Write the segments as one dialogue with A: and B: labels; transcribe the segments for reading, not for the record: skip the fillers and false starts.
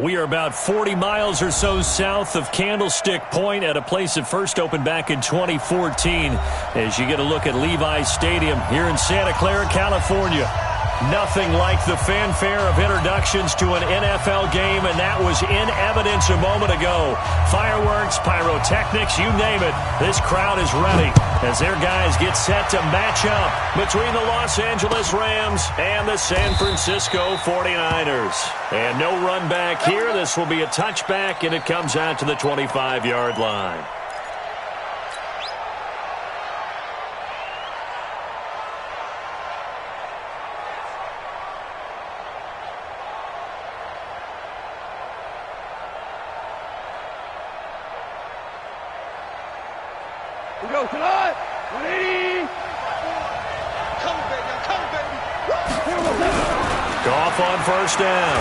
A: We are about 40 miles or so south of Candlestick Point at a place that first opened back in 2014 as you get a look at Levi's Stadium here in Santa Clara, California. Nothing like the fanfare of introductions to an NFL game, and that was in evidence a moment ago. Fireworks, pyrotechnics, you name it. This crowd is ready as their guys get set to match up between the Los Angeles Rams and the San Francisco 49ers. And no run back here. This will be a touchback, and it comes out to the 25-yard line.
B: We go tonight. 180. Come baby, come baby.
A: Goff on first down.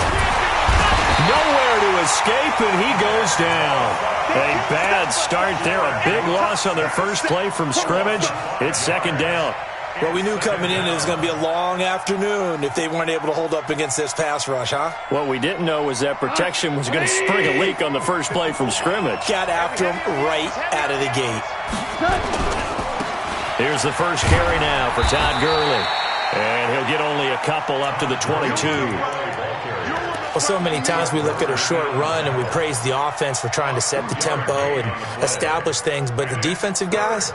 A: Nowhere to escape, and he goes down. A bad start there. A big loss on their first play from scrimmage. It's second down.
C: Well, we knew coming in it was going to be a long afternoon if they weren't able to hold up against this pass rush, huh?
A: What we didn't know was that protection was going to spring a leak on the first play from scrimmage.
C: Got after him right out of the gate.
A: Here's the first carry now for Todd Gurley. And he'll get only a couple up to the 22.
C: Well, so many times we look at a short run and we praise the offense for trying to set the tempo and establish things. But the defensive guys,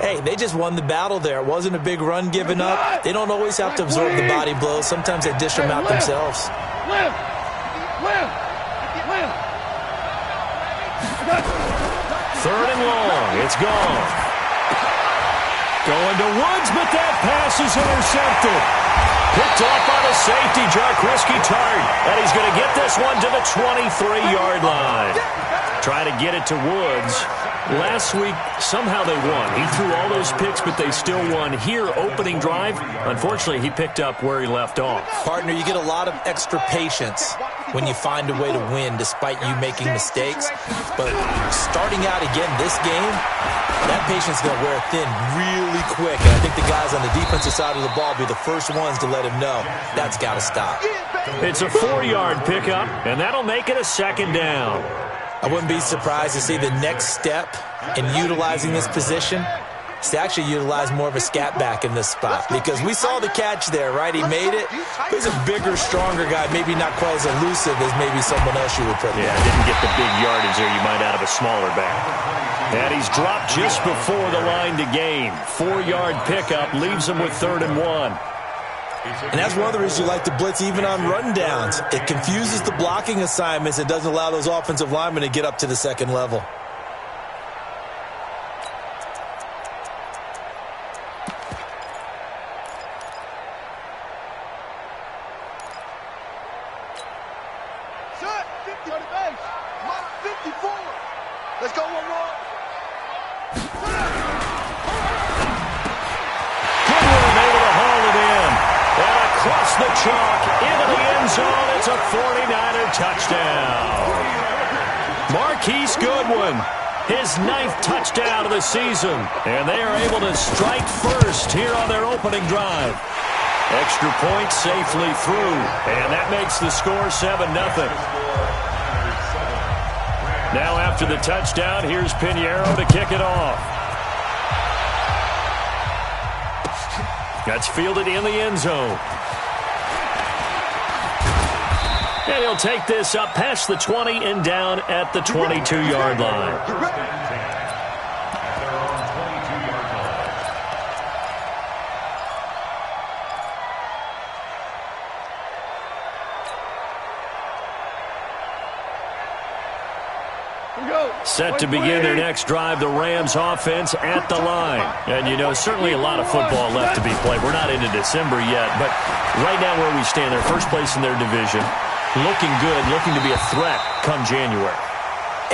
C: hey, they just won the battle there. It wasn't a big run given up. They don't always have to absorb the body blows. Sometimes they dish them out themselves.
A: Third and long. It's gone. Going to Woods, but that pass is intercepted. Picked off by the safety, Jaquiski Tartt. And he's going to get this one to the 23-yard line. Try to get it to Woods. Last week, somehow they won. He threw all those picks, but they still won. Here, opening drive, unfortunately, he picked up where he left off.
C: Partner, you get a lot of extra patience when you find a way to win despite you making mistakes. But starting out again this game, that patience is going to wear thin really quick. And I think the guys on the defensive side of the ball will be the first ones to let him know that's got to stop.
A: It's a 4-yard pickup, and that'll make it a second down.
C: I wouldn't be surprised to see the next step in utilizing this position is to actually utilize more of a scat back in this spot. Because we saw the catch there, right? He made it. He's a bigger, stronger guy, maybe not quite as elusive as maybe someone else you would put there.
A: Yeah, didn't get the big yardage there you might out of a smaller back. And he's dropped just before the line to gain. 4-yard pickup leaves him with 3rd and 1.
C: And that's one of the reasons you like to blitz even on rundowns. It confuses the blocking assignments. It doesn't allow those offensive linemen to get up to the second level.
B: Set. 50 on the base. Mark 54. Let's go one more.
A: Across the chalk, into the end zone, it's a 49er touchdown. Marquise Goodwin, his 9th touchdown of the season, and they are able to strike first here on their opening drive. Extra point safely through, and that makes the score 7-0. Now after the touchdown, here's Pinheiro to kick it off. That's fielded in the end zone. And he'll take this up past the 20 and down at the 22-yard line. Set to begin their next drive, the Rams offense at the line. And, you know, certainly a lot of football left to be played. We're not into December yet, but right now where we stand, they're first place in their division. Looking good, looking to be a threat come January.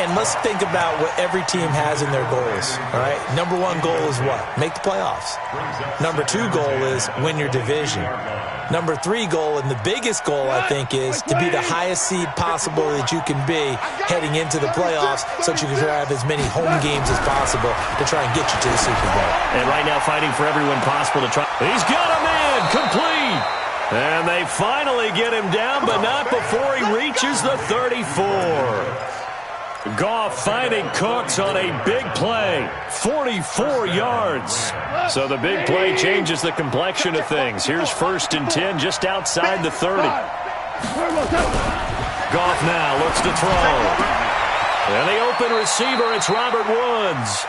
C: And let's think about what every team has in their goals, all right? Number 1 goal is what? Make the playoffs. Number 2 goal is win your division. Number 3 goal, and the biggest goal, I think, is to be the highest seed possible that you can be heading into the playoffs so that you can have as many home games as possible to try and get you to the Super Bowl.
A: And right now fighting for everyone possible to try. He's got a man complete. And they finally get him down, but not before he reaches the 34. Goff finding Cooks on a big play, 44 yards. So the big play changes the complexion of things. Here's 1st and 10 just outside the 30. Goff now looks to throw. And the open receiver, it's Robert Woods.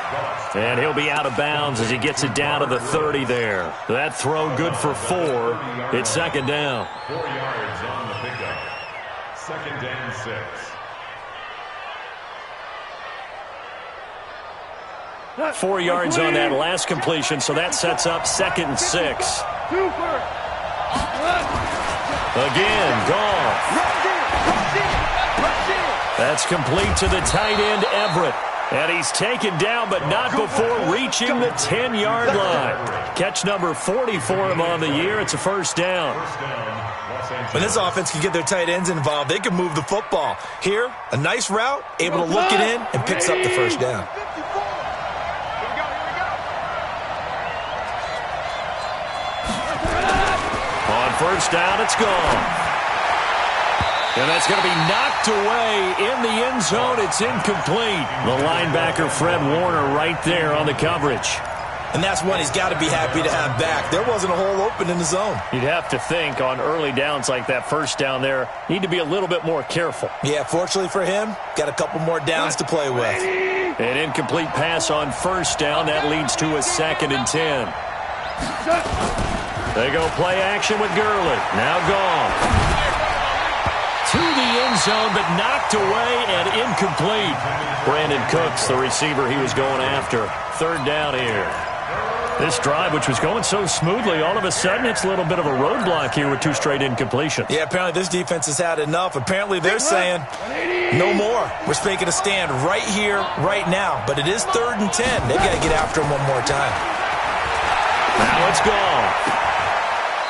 A: And he'll be out of bounds as he gets it down to the 30 there. That throw good for 4. It's 2nd down.
D: 4 yards on the pickup. 2nd and 6.
A: 4 yards on that last completion, so that sets up 2nd and 6. Again, Goff. That's complete to the tight end, Everett. And he's taken down, but not before reaching the 10-yard line. Catch number 40 for him on the year. It's a 1st down.
C: When this offense can get their tight ends involved, they can move the football. Here, a nice route, able to look it in, and picks up the 1st down.
A: On 1st down, it's gone. And that's going to be knocked away in the end zone. It's incomplete. The linebacker, Fred Warner, right there on the coverage.
C: And that's one he's got to be happy to have back. There wasn't a hole open in the zone.
A: You'd have to think on early downs like that 1st down there, need to be a little bit more careful.
C: Yeah, fortunately for him, got a couple more downs to play with.
A: An incomplete pass on 1st down. That leads to a 2nd and 10. They go play action with Gurley. Now gone. To the end zone, but knocked away and incomplete. Brandon Cooks, the receiver he was going after. 3rd down here. This drive, which was going so smoothly, all of a sudden it's a little bit of a roadblock here with 2 straight incompletions.
C: Yeah, apparently this defense has had enough. Apparently they're saying, no more. We're making a stand right here, right now. But it is 3rd and 10. They've got to get after him one more time.
A: Now it's gone.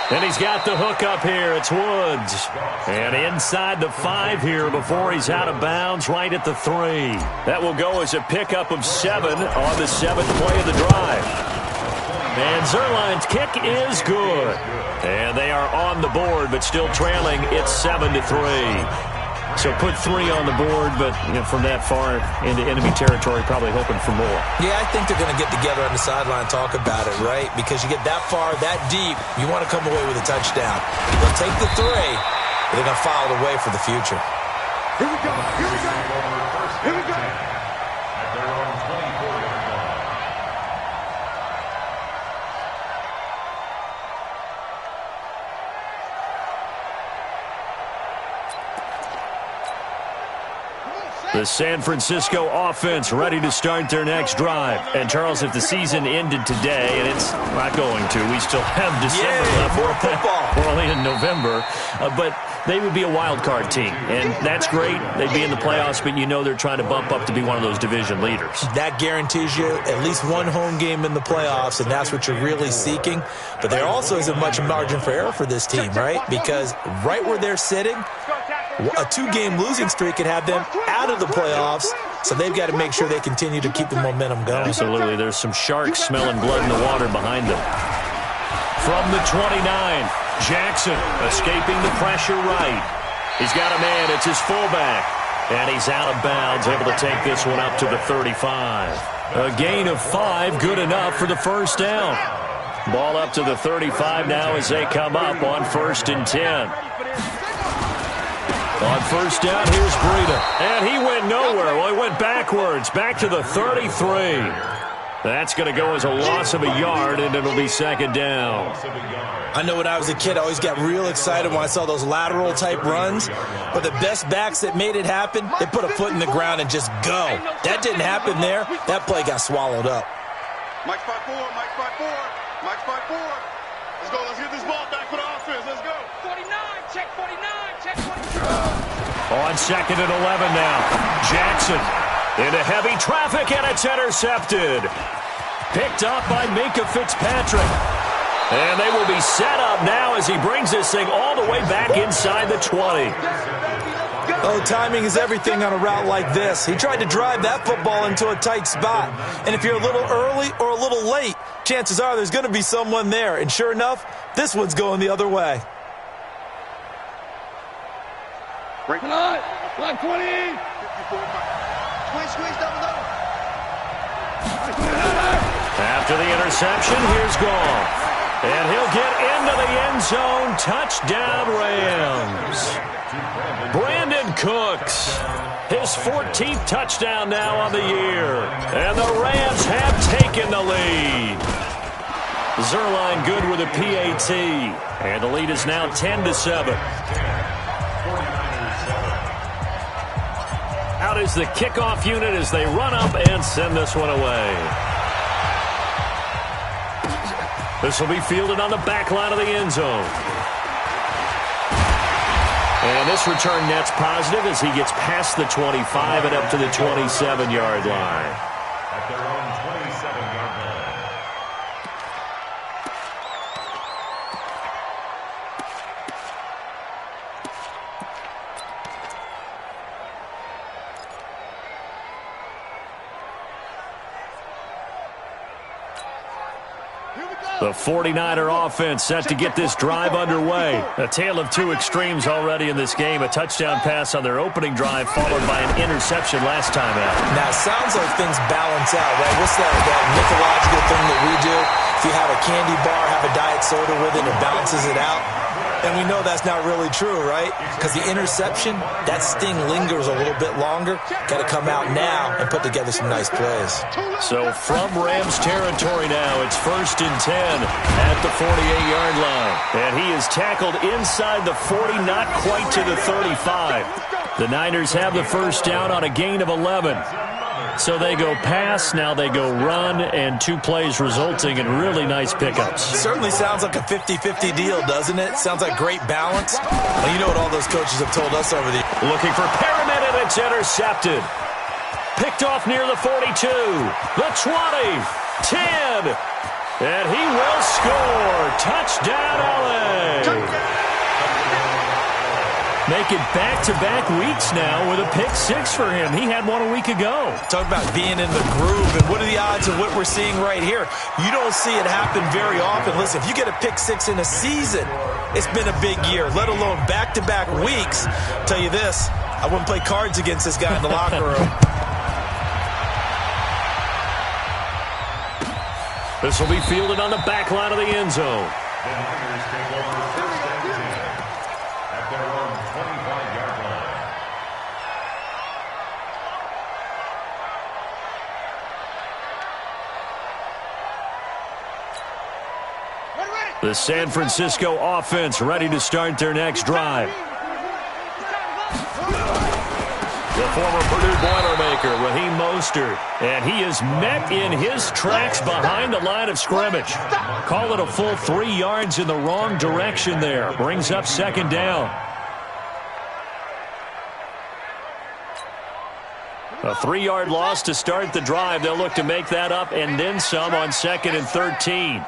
A: And he's got the hook up here. It's Woods. And inside the 5 here before he's out of bounds right at the 3. That will go as a pickup of 7 on the 7th play of the drive. And Zuerlein's kick is good. And they are on the board, but still trailing. It's 7-3. So put 3 on the board, but from that far into enemy territory, probably hoping for more.
C: Yeah, I think they're going to get together on the sideline and talk about it, right? Because you get that far, that deep, you want to come away with a touchdown. They'll take the 3, but they're going to file it away for the future.
B: Here we go. Here we go. Here we go.
D: At their own 24-yard line.
A: The San Francisco offense ready to start their next drive. And, Charles, if the season ended today, and it's not going to, we still have December left.
C: More football.
A: We're only in November. But they would be a wild card team. And that's great. They'd be in the playoffs, but you know they're trying to bump up to be one of those division leaders.
C: That guarantees you at least one home game in the playoffs, and that's what you're really seeking. But there also isn't much margin for error for this team, right? Because right where they're sitting, a 2-game losing streak could have them out of the playoffs, so they've got to make sure they continue to keep the momentum going.
A: Absolutely. There's some sharks smelling blood in the water behind them. From the 29, Jackson escaping the pressure right. He's got a man. It's his fullback. And he's out of bounds, able to take this one up to the 35. A gain of 5, good enough for the 1st down. Ball up to the 35 now as they come up on 1st and 10. On 1st down, here's Breida. And he went nowhere. Well, he went backwards, back to the 33. That's going to go as a loss of a yard, and it'll be 2nd down.
C: I know when I was a kid, I always got real excited when I saw those lateral-type runs. But the best backs that made it happen, they put a foot in the ground and just go. That didn't happen there. That play got swallowed up.
B: Mike 5-4, Mike 5-4, Mike 5-4. Let's go. Let's get this ball back for the offense. Let's go.
E: 49, check 49, check 49.
A: On 2nd and 11 now. Jackson into heavy traffic, and it's intercepted. Picked up by Minkah Fitzpatrick. And they will be set up now as he brings this thing all the way back inside the 20.
C: Oh, timing is everything on a route like this. He tried to drive that football into a tight spot. And if you're a little early or a little late, chances are there's going to be someone there. And sure enough, this one's going the other way.
B: Break it on. Like 20. 54. Squeeze, double.
A: After the interception, here's Goff. And he'll get into the end zone. Touchdown, Rams. Brandon Cooks. His 14th touchdown now on the year. And the Rams have taken the lead. Zuerlein good with a PAT. And the lead is now 10-7. Out is the kickoff unit as they run up and send this one away. This will be fielded on the back line of the end zone. And this return net's positive as he gets past the 25 and up to the 27-yard line.
D: At their own 27-yard line.
A: The 49er offense set to get this drive underway. A tale of two extremes already in this game. A touchdown pass on their opening drive followed by an interception last time out.
C: Now, it sounds like things balance out, right? What's that mythological thing that we do? If you have a candy bar, have a diet soda with it, it balances it out. And we know that's not really true, right? Because the interception, that sting lingers a little bit longer. Got to come out now and put together some nice plays.
A: So from Rams territory now, it's 1st and 10 at the 48-yard line. And he is tackled inside the 40, not quite to the 35. The Niners have the first down on a gain of 11. So they go pass, now they go run, and 2 plays resulting in really nice pickups.
C: Certainly sounds like a 50-50 deal, doesn't it? Sounds like great balance. Well, you know what all those coaches have told us over the...
A: Looking for Perriman, and it's intercepted. Picked off near the 42, the 20, 10, and he will score. Touchdown, LA. Make it back-to-back weeks now with a pick-6 for him. He had one a week ago.
C: Talk about being in the groove, and what are the odds of what we're seeing right here? You don't see it happen very often. Listen, if you get a pick-6 in a season, it's been a big year, let alone back-to-back weeks. I'll tell you this, I wouldn't play cards against this guy in the locker room.
A: This will be fielded on the back line of the end zone.
D: The Niners take over 1st and 10 at their own 25-yard line.
A: The San Francisco offense ready to start their next drive. The former Purdue Boilermaker, Raheem Mostert, and he is met in his tracks behind the line of scrimmage. Call it a full 3 yards in the wrong direction there. Brings up 2nd down. A 3-yard loss to start the drive. They'll look to make that up and then some on 2nd and 13.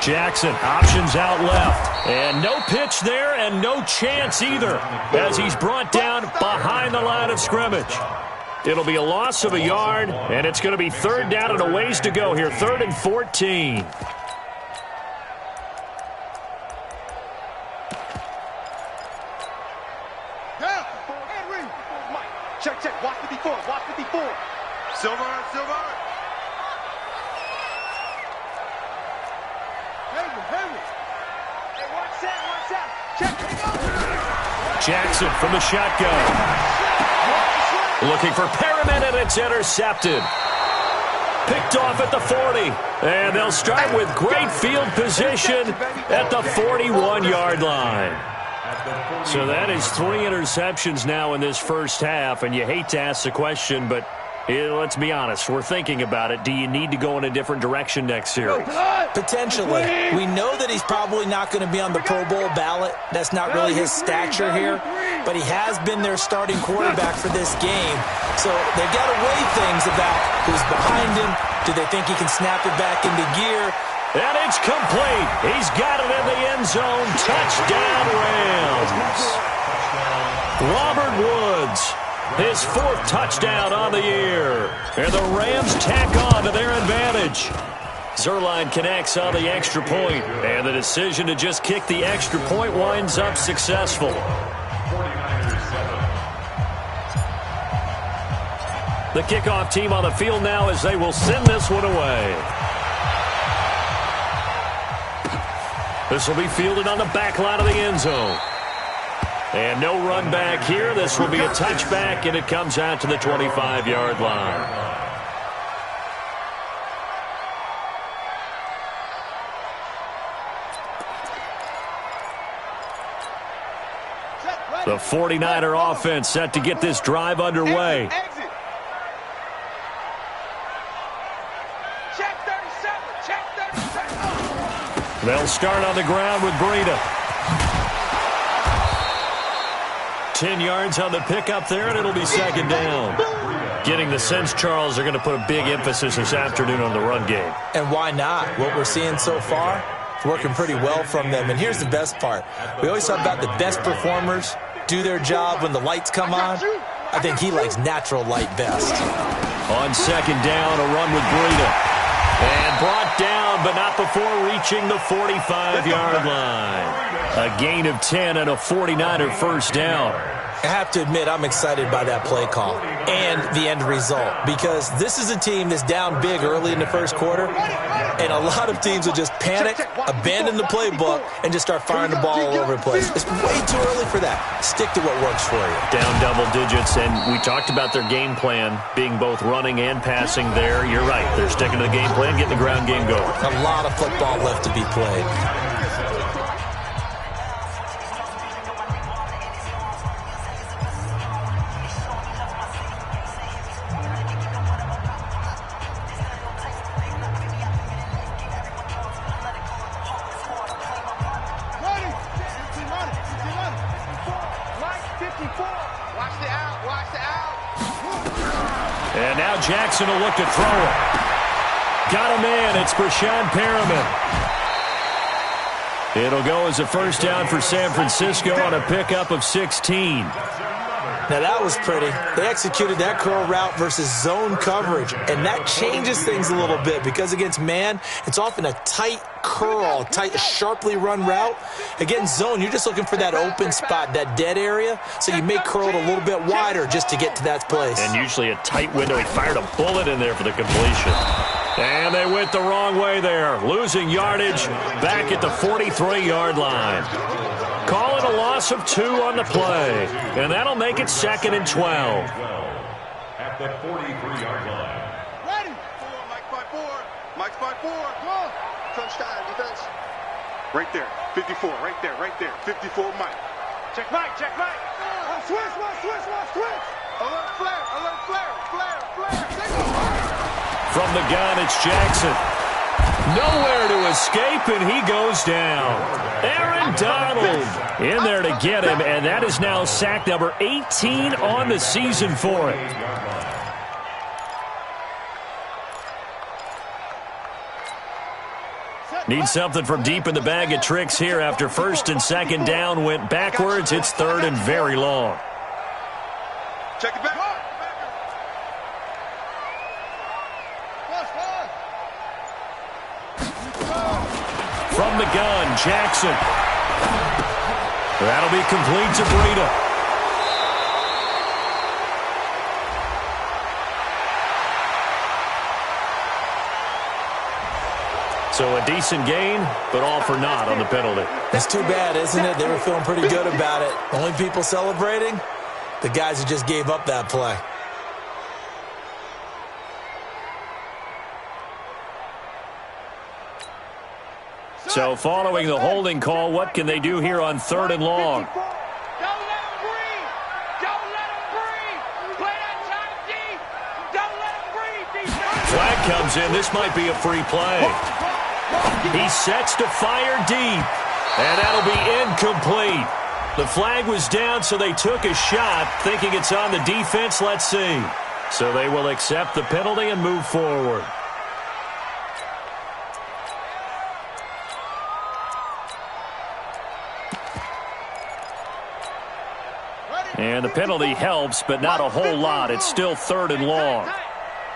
A: Jackson, options out left. And no pitch there and no chance either as he's brought down behind the line of scrimmage. It'll be a loss of a yard, and it's going to be 3rd down and a ways to go here. 3rd and 14.
B: Down. Henry. Mike. Check. Watch 54. Watch 54. Silver. Henry. Hey, watch that. Check.
A: Jackson from the shotgun. Looking for Perriman, and it's intercepted. Picked off at the 40. And they'll start with great field position at the 41-yard line. So that is 3 interceptions now in this first half, and you hate to ask the question, but let's be honest. We're thinking about it. Do you need to go in a different direction next series?
C: Potentially. We know that he's probably not going to be on the Pro Bowl ballot. That's not really his stature here. But he has been their starting quarterback for this game. So they've got to weigh things about who's behind him. Do they think he can snap it back into gear?
A: And it's complete. He's got it in the end zone. Touchdown, Rams. Robert Woods, his 4th touchdown on the year. And the Rams tack on to their advantage. Zuerlein connects on the extra point, and the decision to just kick the extra point winds up successful. The kickoff team on the field now as they will send this one away. This will be fielded on the back line of the end zone. And no run back here. This will be a touchback, and it comes out to the 25-yard line. The 49er offense set to get this drive underway.
E: Check 37. Check 37.
A: They'll start on the ground with Breida. 10 yards on the pickup there, and it'll be second down. Getting the sense, Charles, they're going to put a big emphasis this afternoon on the run game.
C: And why not? What we're seeing so far, it's working pretty well from them. And here's the best part. We always talk about the best performers do their job when the lights come on. I think he likes natural light best.
A: On second down, a run with Breida. And brought down, but not before reaching the 45-yard line. A gain of 10 and a 49er first down.
C: I have to admit, I'm excited by that play call and the end result, because this is a team that's down big early in the first quarter, and a lot of teams will just panic, abandon the playbook, and just start firing the ball all over the place. It's way too early for that. Stick to what works for you.
A: Down double digits, and we talked about their game plan being both running and passing there. You're right. They're sticking to the game plan, getting the ground game going.
C: A lot of football left to be played.
A: And now Jackson will look to throw it. Got a man. It's Breshad Perriman. It'll go as a first down for San Francisco on a pickup of 16.
C: Now, that was pretty. They executed that curl route versus zone coverage, and that changes things a little bit because against man, it's often a tight curl, tight, sharply run route. Against zone, you're just looking for that open spot, that dead area, so you may curl it a little bit wider just to get to that place.
A: And usually a tight window. He fired a bullet in there for the completion. And they went the wrong way there, losing yardage back at the 43-yard line. Call it a loss of 2 on the play, and that'll make it second and 12.
D: At the 43-yard line.
B: Ready. Mike 5-4. Mike's 5-4. Go. Touchdown defense. Right there. 54. Right there. Right there. 54 Mike.
E: Check Mike. Check Mike.
B: Switch. Alert flare. Alert flare. Flare.
A: From the gun, it's Jackson. Nowhere to escape, and he goes down. Aaron Donald in there to get him, and that is now sack number 18 on the season for it. Need something from deep in the bag of tricks here after first and second down went backwards. It's third and very long.
B: Check it back.
A: From the gun, Jackson. That'll be complete to Breida. So a decent gain, but all for naught on the penalty.
C: It's too bad, isn't it? They were feeling pretty good about it. Only people celebrating, the guys who just gave up that play.
A: So following the holding call, what can they do here on third and long?
E: Don't let him breathe. Don't let him breathe. Play that time deep. Don't let him breathe, defense.
A: Flag comes in. This might be a free play. He sets to fire deep, and that'll be incomplete. The flag was down, so they took a shot, thinking it's on the defense. Let's see. So they will accept the penalty and move forward. And the penalty helps, but not a whole lot. It's still third and long.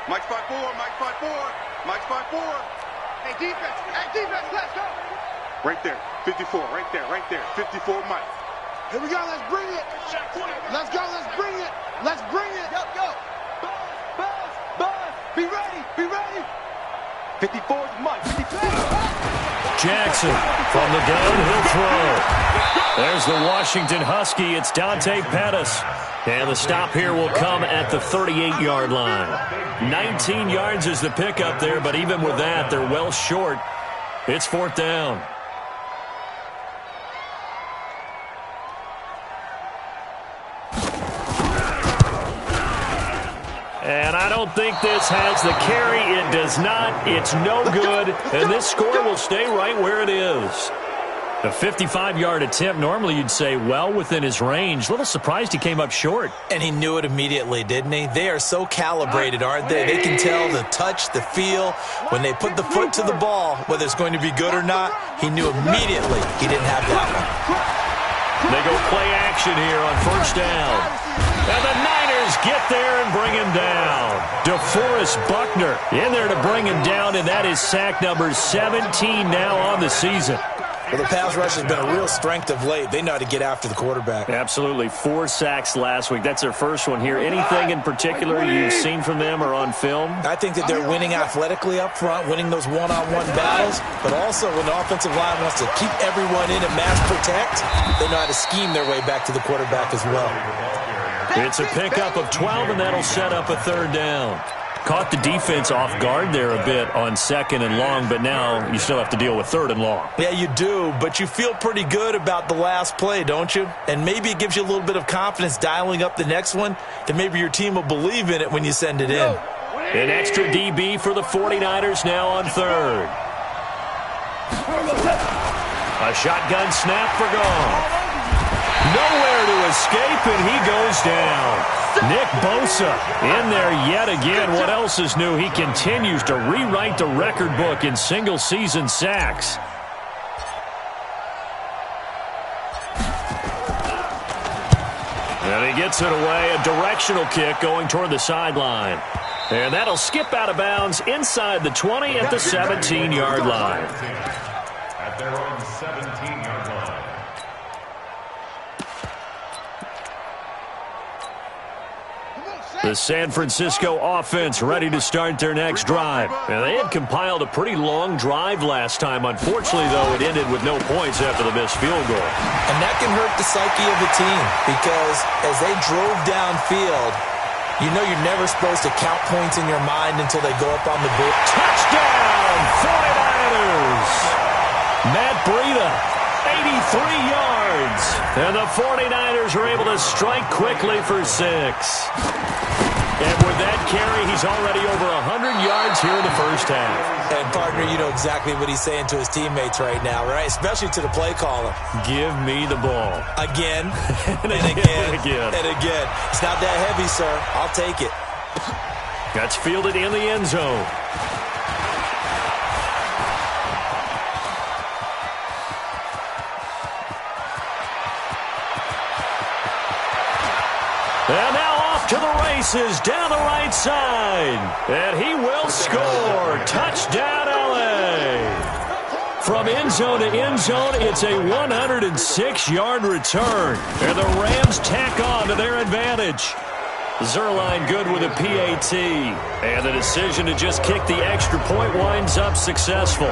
B: Mike's 5-4. Mike's 5-4. Mike's 5-4. Hey, defense, let's go. Right there. 54. Right there. Right there. 54 Mike. Here we go. Let's bring it. Let's go. Let's bring it. Let's bring it. Go. Be ready. Be ready. 54 is Mike. 54.
A: Jackson from the gun, he'll throw. There's the Washington Husky. It's Dante Pettis. And the stop here will come at the 38-yard line. 19 yards is the pickup there, but even with that, they're well short. It's 4th down. And I don't think this has the carry. It does not. It's no good. And this score will stay right where it is. A 55-yard attempt, normally you'd say well within his range. A little surprised he came up short.
C: And he knew it immediately, didn't he? They are so calibrated, aren't they? They can tell the touch, the feel. When they put the foot to the ball, whether it's going to be good or not, he knew immediately he didn't have that one.
A: They go play action here on 1st down. And the Niners get there and bring him down. DeForest Buckner in there to bring him down, and that is sack number 17 now on the season.
C: Well, the pass rush has been a real strength of late. They know how to get after the quarterback.
A: Absolutely. 4 sacks last week. That's their first one here. Anything in particular you've seen from them or on film?
C: I think that they're winning athletically up front, winning those one-on-one battles, but also when the offensive line wants to keep everyone in and mass protect, they know how to scheme their way back to the quarterback as well.
A: It's a pickup of 12, and that'll set up a 3rd down. Caught the defense off guard there a bit on 2nd and long, but now you still have to deal with 3rd and long.
C: Yeah, you do, but you feel pretty good about the last play, don't you? And maybe it gives you a little bit of confidence dialing up the next one, and maybe your team will believe in it when you send it in.
A: An extra DB for the 49ers now on 3rd. A shotgun snap for Goff. Nowhere to escape, and he goes down. Nick Bosa in there yet again. What else is new? He continues to rewrite the record book in single-season sacks. And he gets it away. A directional kick going toward the sideline. And that'll skip out of bounds inside the 20 at the 17-yard line.
D: At their own 17-yard line.
A: The San Francisco offense ready to start their next drive. And they had compiled a pretty long drive last time. Unfortunately, though, it ended with no points after the missed field goal.
C: And that can hurt the psyche of the team because as they drove downfield, you know you're never supposed to count points in your mind until they go up on the board.
A: Touchdown, 49ers! Matt Breida, 83 yards. And the 49ers are able to strike quickly for 6. And with that carry, he's already over 100 yards here in the first half.
C: And, partner, you know exactly what he's saying to his teammates right now, right? Especially to the play caller.
A: Give me the ball.
C: Again, and
A: again.
C: and again. It's not that heavy, sir. I'll take it.
A: That's fielded in the end zone. And now off to the races down the right side. And he will score. Touchdown, L.A. From end zone to end zone, it's a 106-yard return. And the Rams tack on to their advantage. Zuerlein good with a PAT. And the decision to just kick the extra point winds up successful.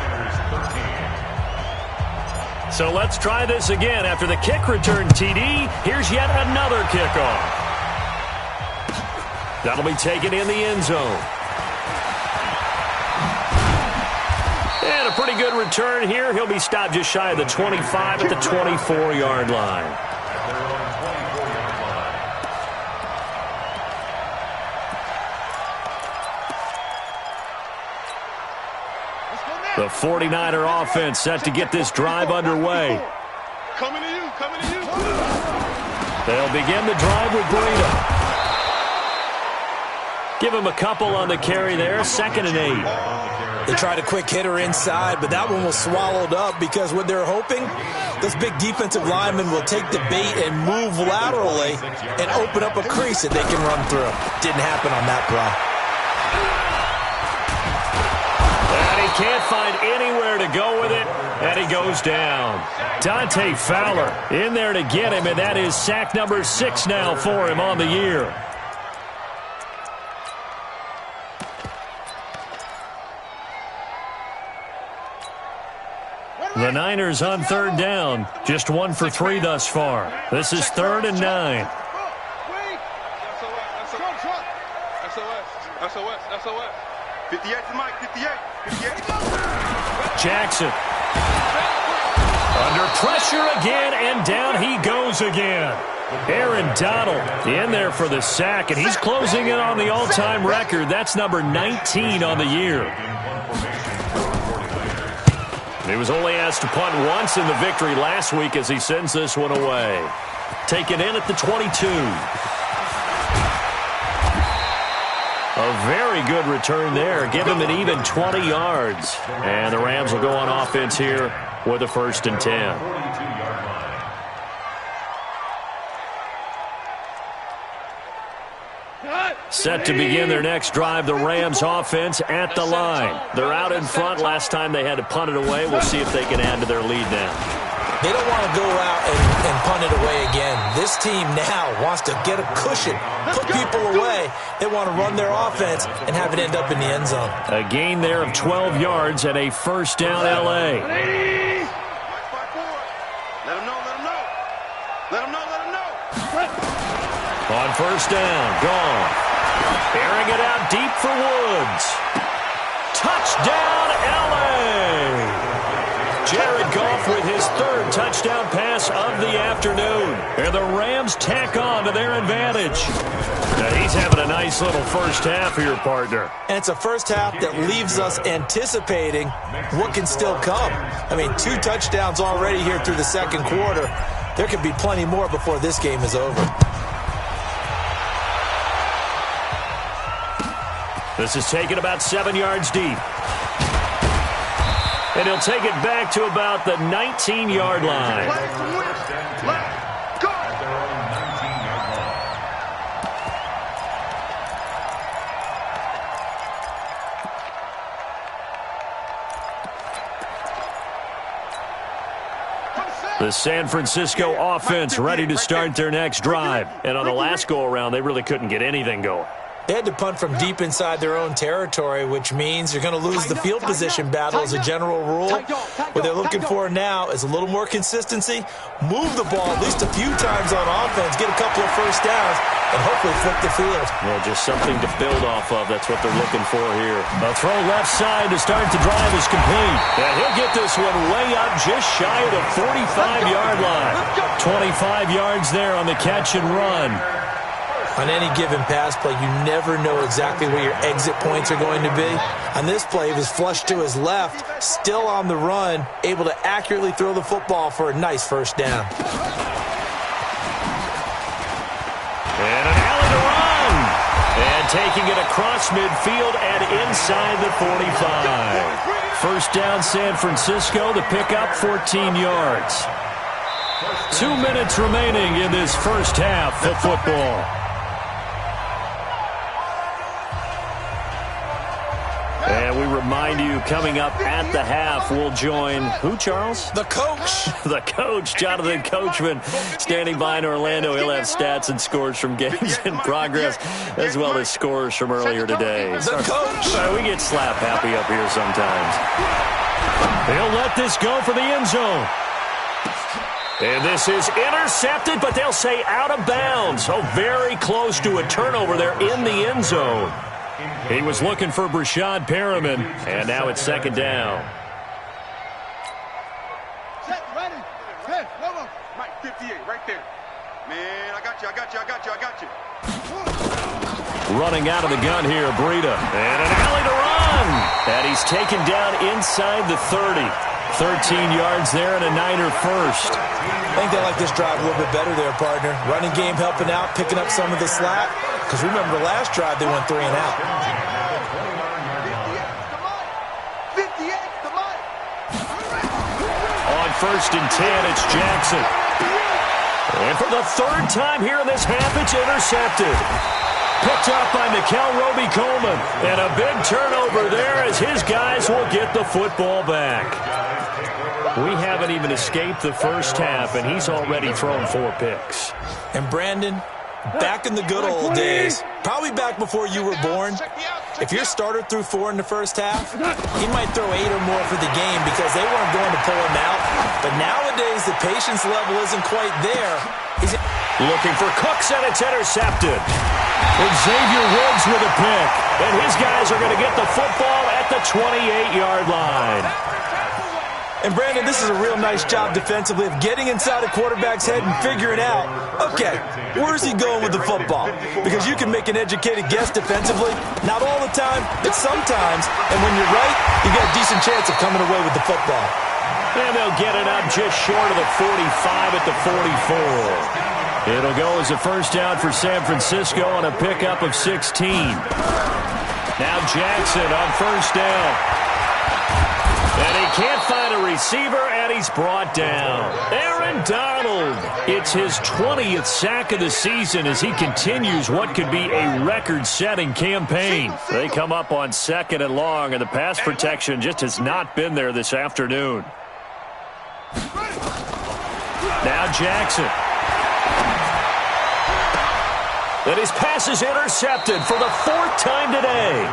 A: So let's try this again. After the kick return TD, here's yet another kickoff. That'll be taken in the end zone. And a pretty good return here. He'll be stopped just shy of the 25 at the 24-yard line. The 49er offense set to get this drive underway.
B: Coming to you, coming to you.
A: They'll begin the drive with Breida. Give him a couple on the carry there, 2nd and 8.
C: They tried a quick hitter inside, but that one was swallowed up because what they're hoping, this big defensive lineman will take the bait and move laterally and open up a crease that they can run through. Didn't happen on that play.
A: And he can't find anywhere to go with it, and he goes down. Dante Fowler in there to get him, and that is sack number 6 now for him on the year. The Niners on third down. Just 1 for 3 thus far. This is 3rd and 9.
B: SOS. 58 to Mike, 58.
A: Jackson. Under pressure again, and down he goes again. Aaron Donald in there for the sack, and he's closing in on the all-time record. That's number 19 on the year. He was only asked to punt once in the victory last week as he sends this one away. Taken in at the 22. A very good return there. Give him an even 20 yards. And the Rams will go on offense here with a 1st and 10. Set to begin their next drive, the Rams offense at the line. They're out in front. Last time they had to punt it away. We'll see if they can add to their lead now.
C: They don't want to go out and punt it away again. This team now wants to get a cushion, put people away. They want to run their offense and have it end up in the end zone.
A: A gain there of 12 yards and a 1st down L.A.
B: Let him know.
A: On 1st down, gone. Airing it out deep for Woods. Touchdown, L.A. Jared Goff with his 3rd touchdown pass of the afternoon. And the Rams tack on to their advantage. Now he's having a nice little first half here, partner.
C: And it's a first half that leaves us anticipating what can still come. I mean, 2 touchdowns already here through the second quarter. There could be plenty more before this game is over.
A: This is taken about 7 yards deep. And he'll take it back to about the 19-yard line.
B: Play from Wentz. Left. Go.
A: The San Francisco offense ready to start their next drive. And on the last go-around, they really couldn't get anything going.
C: They had to punt from deep inside their own territory, which means you're going to lose the field position battle as a general rule. What they're looking for now is a little more consistency, move the ball at least a few times on offense, get a couple of first downs, and hopefully flip the field.
A: Well, just something to build off of. That's what they're looking for here. A throw left side to start the drive is complete. And he'll get this one way up just shy of the 45-yard line. 25 yards there on the catch and run.
C: On any given pass play, you never know exactly where your exit points are going to be. On this play, he was flushed to his left, still on the run, able to accurately throw the football for a nice first down.
A: And an alley to run. And taking it across midfield and inside the 45. First down, San Francisco. The pickup, 14 yards. 2 minutes remaining in this first half of football. And we remind you, coming up at the half, we'll join who, Charles?
C: The coach.
A: The coach, Jonathan Coachman, standing by in Orlando. He'll have stats and scores from games in progress, as well as scores from earlier today.
C: The coach.
A: We get slap happy up here sometimes. They'll let this go for the end zone. And this is intercepted, but they'll say out of bounds. So very close to a turnover there in the end zone. He was looking for Brashad Perriman, and now it's 2nd down.
B: Set, ready. Set, one more. Mike, 58, right there. Man, I got you.
A: Running out of the gun here, Breida. And an alley to run. And he's taken down inside the 30. 13 yards there and a Niner first.
C: I think they like this drive a little bit better there, partner. Running game helping out, picking up some of the slack. Because remember the last drive, they went 3 and out.
B: 58 to Mike.
A: On 1st and 10, it's Jackson. And for the 3rd time here in this half, it's intercepted. Picked up by Nickel Roby-Coleman. And a big turnover there as his guys will get the football back. We haven't even escaped the first half, and he's already thrown 4 picks.
C: And Brandon, Back in the good old days, probably back before you were born, if your starter threw 4 in the first half, he might throw 8 or more for the game because they weren't going to pull him out. But nowadays, the patience level isn't quite there.
A: Looking for Cooks, and it's intercepted. Xavier Woods with a pick. And his guys are going to get the football at the 28-yard line.
C: And, Brandon, this is a real nice job defensively of getting inside a quarterback's head and figuring out, okay, where's he going with the football? Because you can make an educated guess defensively. Not all the time, but sometimes. And when you're right, you got a decent chance of coming away with the football.
A: And they'll get it up just short of the 45 at the 44. It'll go as a first down for San Francisco on a pickup of 16. Now Jackson on first down. And he can't find a receiver, and he's brought down. Aaron Donald. It's his 20th sack of the season as he continues what could be a record-setting campaign. They come up on 2nd and long, and the pass protection just has not been there this afternoon. Now Jackson. And his pass is intercepted for the 4th time today.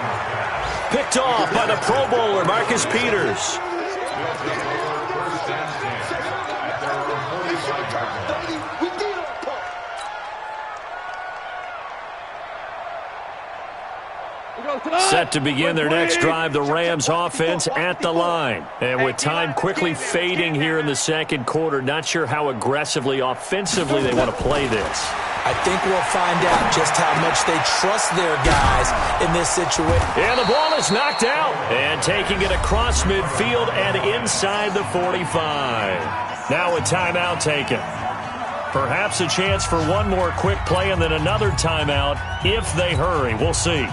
A: Picked off by the Pro Bowler, Marcus Peters. Set to begin their next drive, the Rams offense at the line. And with time quickly fading here in the second quarter, not sure how aggressively, offensively they want to play this.
C: I think we'll find out just how much they trust their guys in this situation.
A: And the ball is knocked out. And taking it across midfield and inside the 45. Now a timeout taken. Perhaps a chance for one more quick play and then another timeout if they hurry. We'll see.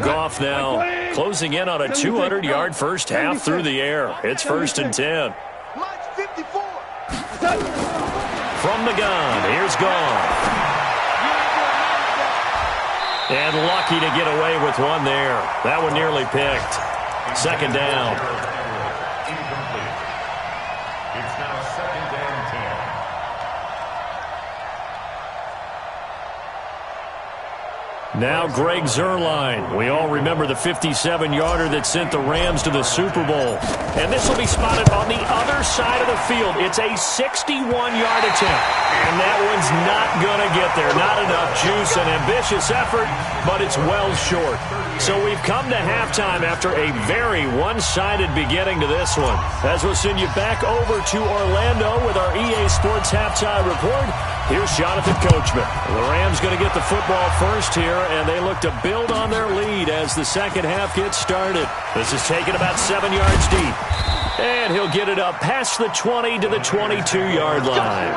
A: Goff now closing in on a 200-yard first half through the air. It's 1st and 10. From the gun, here's Goff. And lucky to get away with one there. That one nearly picked. 2nd down.
D: It's now 2nd and 10.
A: Now Greg Zuerlein. We all remember the 57-yarder that sent the Rams to the Super Bowl. And this will be spotted on the other side of the field. It's a 61-yard attempt. And that one's not going to get there. Not enough juice, an ambitious effort, but it's well short. So we've come to halftime after a very one-sided beginning to this one. As we'll send you back over to Orlando with our EA Sports Halftime Report. Here's Jonathan Coachman. The Rams going to get the football first here, and they look to build on their lead as the second half gets started. This is taken about 7 yards deep. And he'll get it up past the 20 to the 22-yard line.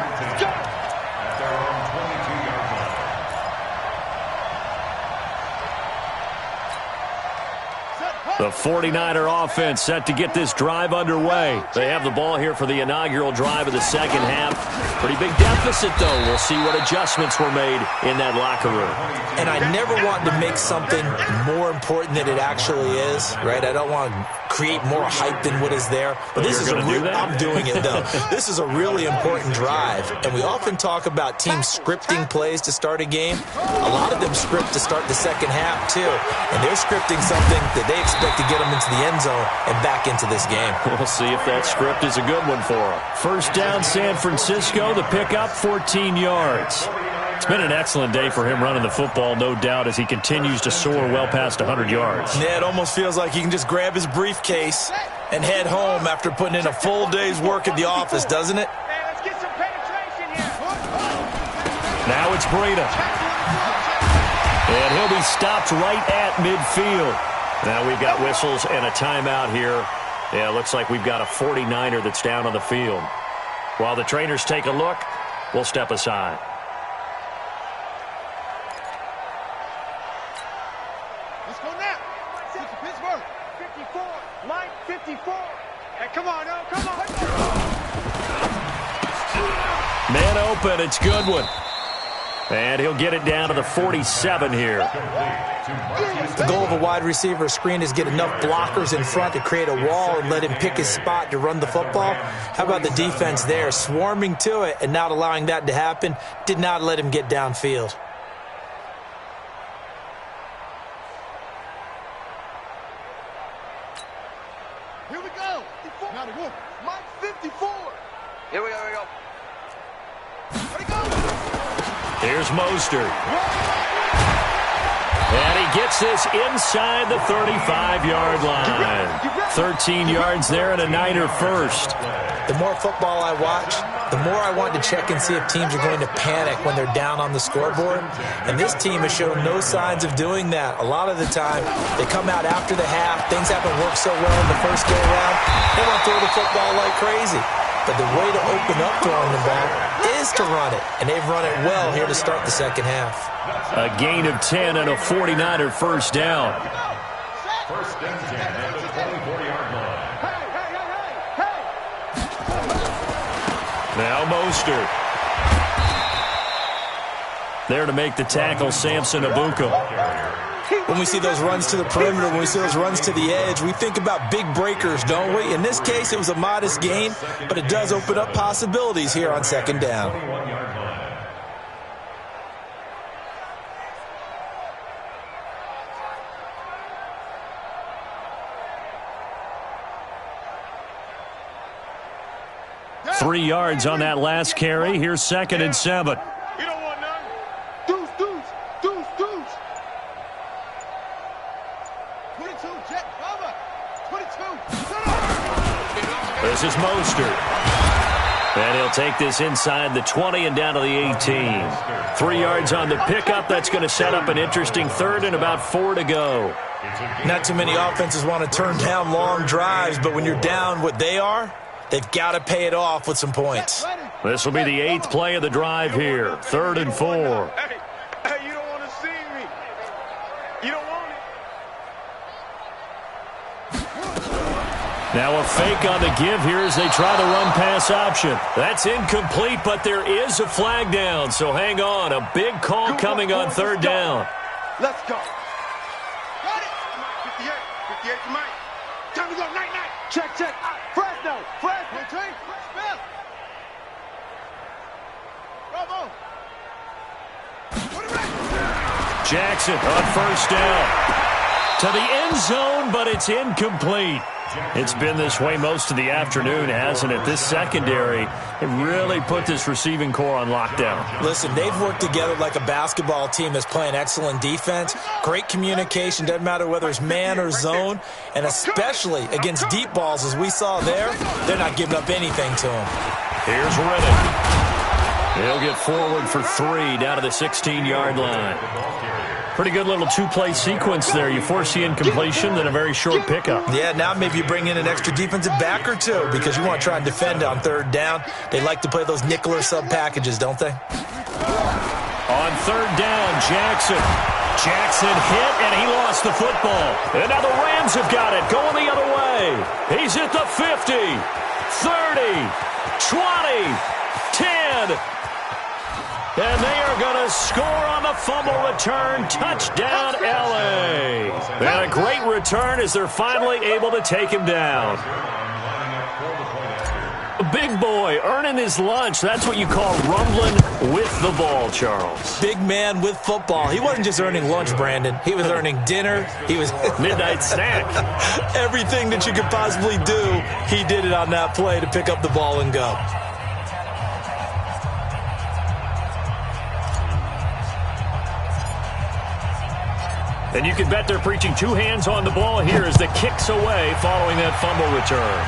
A: The 49er offense set to get this drive underway. They have the ball here for the inaugural drive of the second half. Pretty big deficit, though. We'll see what adjustments were made in that locker room.
C: And I never want to make something more important than it actually is, right? I don't want to create more hype than what is there. But this is I'm doing it, though. This is a really important drive. And we often talk about teams scripting plays to start a game. A lot of them script to start the second half, too. And they're scripting something that they expect to get them into the end zone and back into this game.
A: We'll see if that script is a good one for them. First down, San Francisco. The pickup, 14 yards. It's been an excellent day for him running the football, no doubt, as he continues to soar well past 100 yards.
C: Yeah, it almost feels like he can just grab his briefcase and head home after putting in a full day's work at the office, doesn't it?
E: Let's get some penetration here.
A: Now it's Breida. And he'll be stopped right at midfield. Now we've got whistles and a timeout here. Yeah, it looks like we've got a 49er that's down on the field. While the trainers take a look, we'll step aside.
B: Let's go now. Get to Pittsburgh. 54. Mike, 54. Hey, come on, no, come on.
A: Man open, it's Goodwin. And he'll get it down to the 47 here.
C: The goal of a wide receiver screen is get enough blockers in front to create a wall and let him pick his spot to run the football. How about the defense there, swarming to it and not allowing that to happen? Did not let him get downfield.
B: Here we go. Now the wolf. Mike 54.
E: Here we go, here we go.
B: Ready, go.
A: Here's Mostert. And he gets this inside the 35-yard line. 13 yards there and a Niner first.
C: The more football I watch, the more I want to check and see if teams are going to panic when they're down on the scoreboard. And this team has shown no signs of doing that. A lot of the time, they come out after the half. Things haven't worked so well in the first go-around. They want to throw the football like crazy. But the way to open up throwing the ball is to run it. And they've run it well here to start the second half.
A: A gain of 10 and a 49er first down.
D: First and 10 at the 24-yard line.
A: Now Mostert. There to make the tackle, Samson Ebukam.
C: When we see those runs to the perimeter, when we see those runs to the edge, we think about big breakers, don't we? In this case, it was a modest gain, but it does open up possibilities here on second down.
D: 21-yard line.
A: Three yards on that last carry. Here's second and 7.
B: You don't want none. Deuce, deuce, deuce, deuce. 22, jet cover. 22.
A: This is Mostert. And he'll take this inside the 20 and down to the 18. 3 yards on the pickup. That's going to set up an interesting third and about 4 to go.
C: Not too many offenses want to turn down long drives, but when you're down what they are, they've got to pay it off with some points.
A: This will be the 8th play of the drive here. 3rd and 4.
B: Hey, you don't want to see me. You don't want it.
A: Now a fake on the give here as they try the run-pass option. That's incomplete, but there is a flag down, so hang on. A big call coming on 3rd down.
B: Let's go. Got it. 58. 58 for Mike. Time to go. Night, night. Check, check. Fresno. Team. Smith. Bravo.
A: Jackson on first down. To the end zone, but it's incomplete. It's been this way most of the afternoon, hasn't it? This secondary, it really put this receiving core on lockdown.
C: Listen, they've worked together like a basketball team that's playing excellent defense. Great communication, doesn't matter whether it's man or zone, and especially against deep balls, as we saw there, they're not giving up anything to them.
A: Here's Riddick. He'll get forward for 3 down to the 16-yard line. Pretty good little two-play sequence there. You force the incompletion, then a very short pickup.
C: Yeah, now maybe you bring in an extra defensive back or two because you want to try and defend on 3rd down. They like to play those nickel or sub packages, don't they?
A: On 3rd down, Jackson. Jackson hit, and he lost the football. And now the Rams have got it, going the other way. He's at the 50, 30, 20, 10. And they are going to score on the fumble return. Touchdown, L.A. And a great return as they're finally able to take him down. Big boy earning his lunch. That's what you call rumbling with the ball, Charles.
C: Big man with football. He wasn't just earning lunch, Brandon. He was earning dinner. He was
A: midnight snack.
C: Everything that you could possibly do, he did it on that play to pick up the ball and go.
A: And you can bet they're preaching 2 hands on the ball here as the kick's away following that fumble return.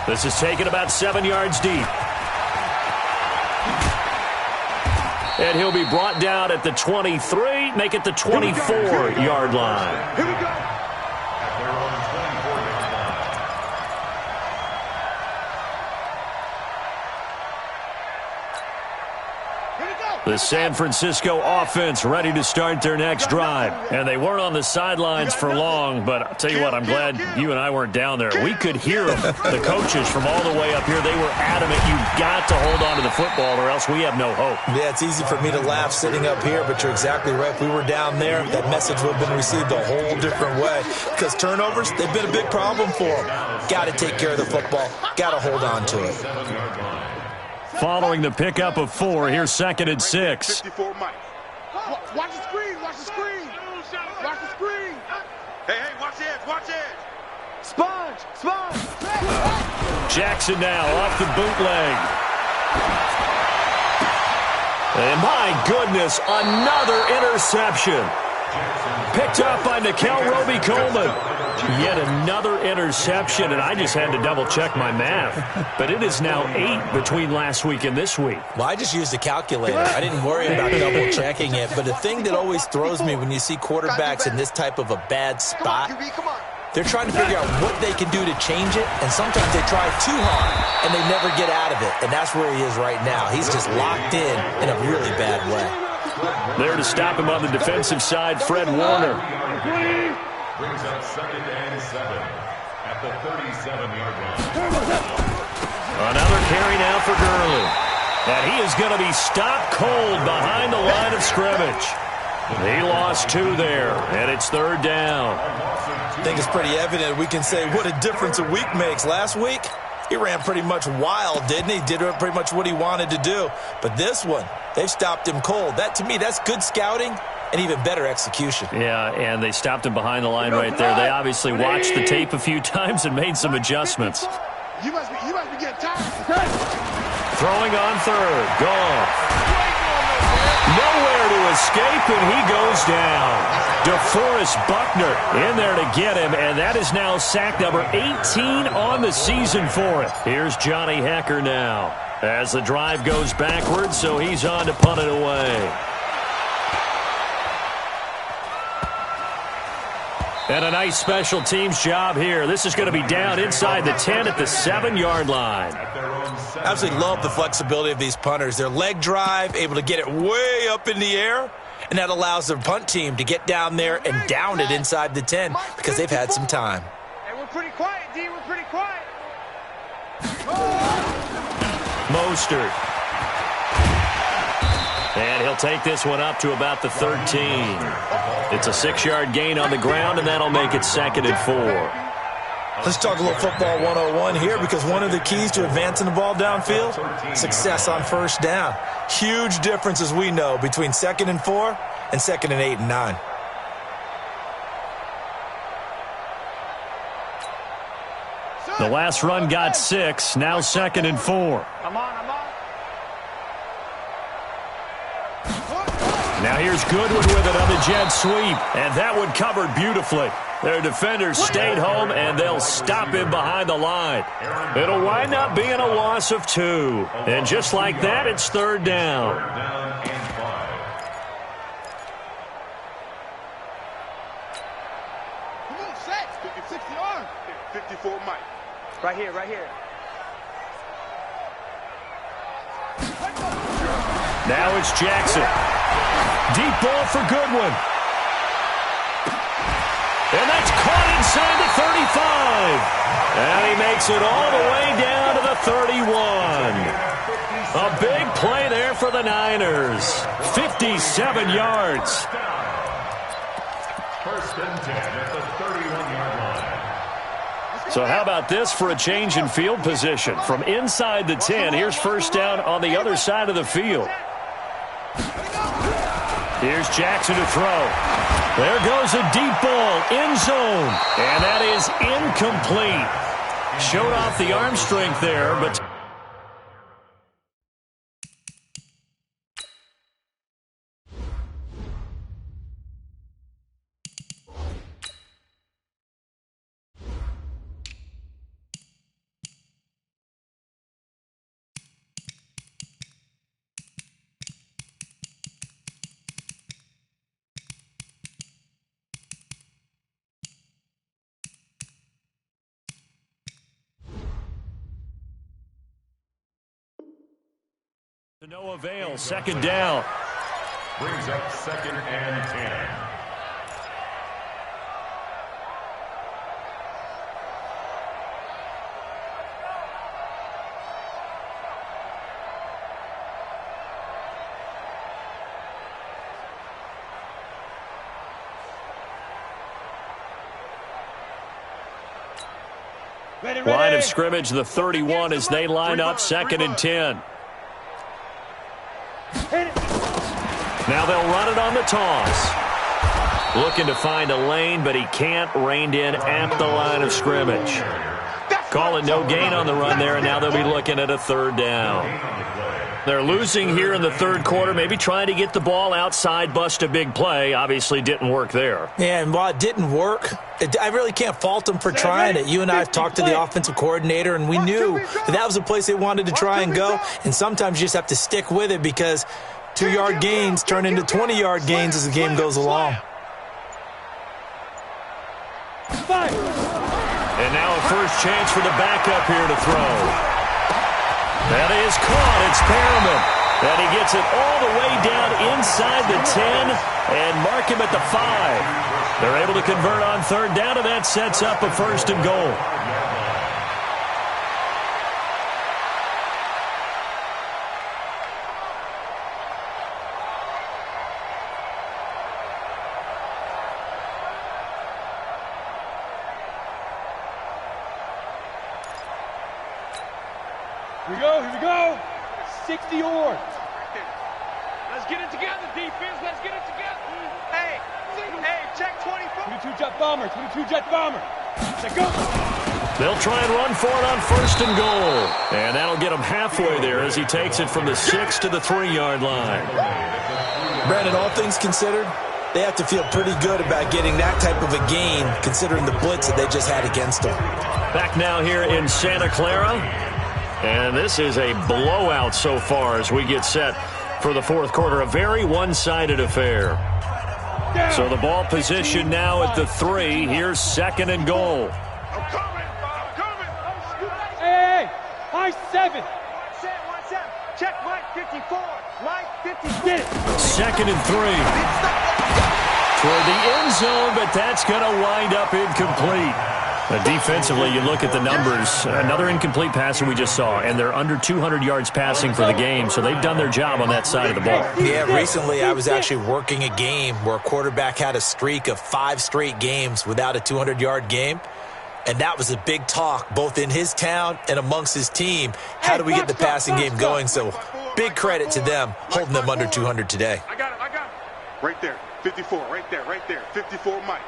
A: This is taken about 7 yards deep. And he'll be brought down at the 23, make it the 24-yard line.
B: Here we go. Here we go.
A: The San Francisco offense ready to start their next drive. And they weren't on the sidelines for long, but I'll tell you what, I'm glad you and I weren't down there. We could hear them, the coaches from all the way up here. They were adamant, you've got to hold on to the football or else we have no hope.
C: Yeah, it's easy for me to laugh sitting up here, but you're exactly right. If we were down there, that message would have been received a whole different way. Because turnovers, they've been a big problem for them. Got to take care of the football. Got to hold on to it.
A: Following the pickup of 4, here's 2nd and 6.
B: 54 Mike. Watch the screen, watch the screen. Watch the screen. Hey, watch edge, watch edge. Sponge.
A: Jackson now off the bootleg. And my goodness, another interception. Picked up by Nikel Roby-Coleman. Yet another interception, and I just had to double-check my math. But it is now 8 between last week and this week.
C: Well, I just used a calculator. I didn't worry about double-checking it. But the thing that always throws me when you see quarterbacks in this type of a bad spot, they're trying to figure out what they can do to change it, and sometimes they try too hard, and they never get out of it. And that's where he is right now. He's just locked in a really bad way.
A: There to stop him on the defensive side, Fred Warner.
D: Brings up 2nd and 7 at the 37-yard line.
A: Another carry now for Gurley. And he is going to be stopped cold behind the line of scrimmage. He lost 2 there, and it's 3rd down.
C: I think it's pretty evident we can say what a difference a week makes. Last week, he ran pretty much wild, didn't he? Did pretty much what he wanted to do. But this one, they've stopped him cold. That, to me, that's good scouting and even better execution.
A: Yeah, and they stopped him behind the line right there. They obviously watched the tape a few times and made some adjustments.
B: You must be getting tired.
A: Throwing on 3rd. Goff. Nowhere to escape, and he goes down. DeForest Buckner in there to get him, and that is now sack number 18 on the season for him. Here's Johnny Hekker now as the drive goes backwards, so he's on to punt it away. And a nice special teams job here. This is going to be down inside the 10 at the 7-yard line.
C: I absolutely love the flexibility of these punters. Their leg drive, able to get it way up in the air, and that allows their punt team to get down there and down it inside the 10 because they've had some time.
E: Hey, we're pretty quiet, D. We're pretty quiet.
A: Mostert. And he'll take this one up to about the 13. It's a 6-yard gain on the ground, and that'll make it 2nd and 4.
C: Let's talk a little football 101 here because one of the keys to advancing the ball downfield, success on 1st down. Huge difference, as we know, between 2nd and 4 and 2nd and 8 and 9.
A: The last run got 6, now 2nd and 4.
E: I'm on.
A: Now here's Goodwin with it on the jet sweep, and that one covered beautifully. Their defenders stayed home, and they'll stop him behind the line. It'll wind up being a loss of 2. And just like that, it's 3rd down.
B: Come on, Shaq. 56 yards. 54 Mike.
E: Right here.
A: Now it's Jackson. Deep ball for Goodwin. And that's caught inside the 35. And he makes it all the way down to the 31. A big play there for the Niners. 57 yards.
D: 1st and 10 at the 31-yard line.
A: So how about this for a change in field position? From inside the 10, here's 1st down on the other side of the field. Here's Jackson to throw. There goes a deep ball, end zone. And that is incomplete. Showed off the arm strength there, but To no avail, second down.
D: Brings up 2nd and 10.
A: Line of scrimmage, the 31 as they line up, 2nd and 10. Now they'll run it on the toss. Looking to find a lane, but he can't. Reined in at the line of scrimmage. Call it no gain on the run there, and now they'll be looking at a 3rd down. They're losing here in the 3rd quarter, maybe trying to get the ball outside, bust a big play. Obviously didn't work there.
C: Yeah, and while it didn't work, I really can't fault them for trying it. You and I have talked to the offensive coordinator, and we knew that was the place they wanted to try and go. And sometimes you just have to stick with it because 2-yard gains turn into 20-yard gains as the game goes along.
A: And now a first chance for the backup here to throw. That is caught. It's Perriman. And he gets it all the way down inside the 10 and mark him at the 5. They're able to convert on 3rd down, and that sets up a 1st and goal.
E: Here we go. 60 yards. Let's get it together, defense. Let's get it together. Hey, check 24. 22 jet bomber. Let's go.
A: They'll try and run for it on 1st and goal. And that'll get him halfway there as he takes it from the 6 to the 3-yard line.
C: Brandon, all things considered, they have to feel pretty good about getting that type of a gain considering the blitz that they just had against them.
A: Back now here in Santa Clara. And this is a blowout so far as we get set for the 4th quarter. A very one-sided affair. So the ball position now at the 3. Here's 2nd and goal.
B: I'm coming.
E: Hey, high 7.
F: 1-7. Check Mike 54. Mike 54.
E: Get it.
A: 2nd and 3. Toward the end zone, but that's going to wind up incomplete. Defensively, you look at the numbers. Another incomplete passer we just saw, and they're under 200 yards passing for the game, so they've done their job on that side of the ball.
C: Yeah, recently I was actually working a game where a quarterback had a streak of 5 straight games without a 200-yard game, and that was a big talk both in his town and amongst his team. How do we get the passing game going? So big credit to them holding them under 200 today.
B: I got it. Right there. 54. Right there. 54 Mike.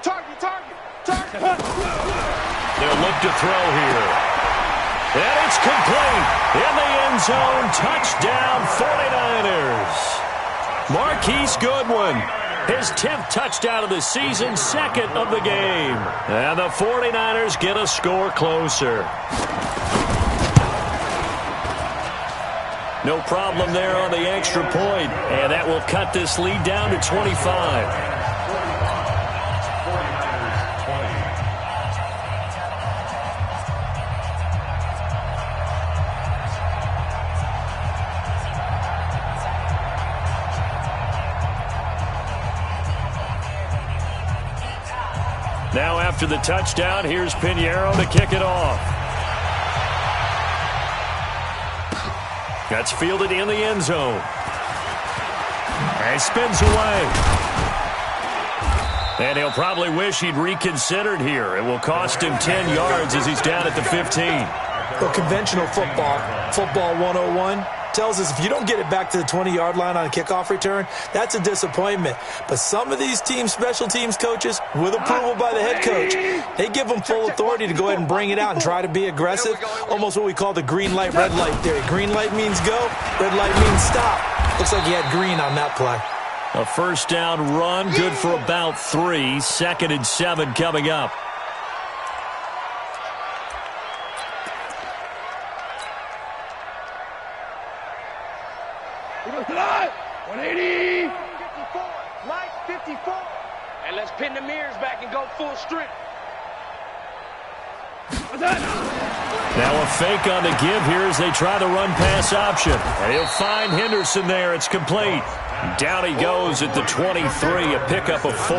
B: Target.
A: They'll look to throw here. And it's complete. In the end zone. Touchdown 49ers. Marquise Goodwin. His 10th touchdown of the season, 2nd of the game. And the 49ers get a score closer. No problem there on the extra point. And that will cut this lead down to 25. Now after the touchdown, here's Pinheiro to kick it off. That's fielded in the end zone. And he spins away. And he'll probably wish he'd reconsidered here. It will cost him 10 yards as he's down at the 15.
C: Well, conventional football 101, tells us if you don't get it back to the 20-yard line on a kickoff return, that's a disappointment. But some of these team special teams coaches, with approval by the head coach, they give them full authority to go ahead and bring it out and try to be aggressive, almost what we call the green light, red light theory. Green light means go, red light means stop. Looks like he had green on that play.
A: A first down run, good for about 3. 2nd and 7 coming up.
E: Line, 180.
F: 54. Mike 54.
E: And let's pin the mirrors back and go full strength.
A: Now a fake on the give here as they try the run-pass option. And he'll find Henderson there. It's complete. Down he goes at the 23, a pickup of 4.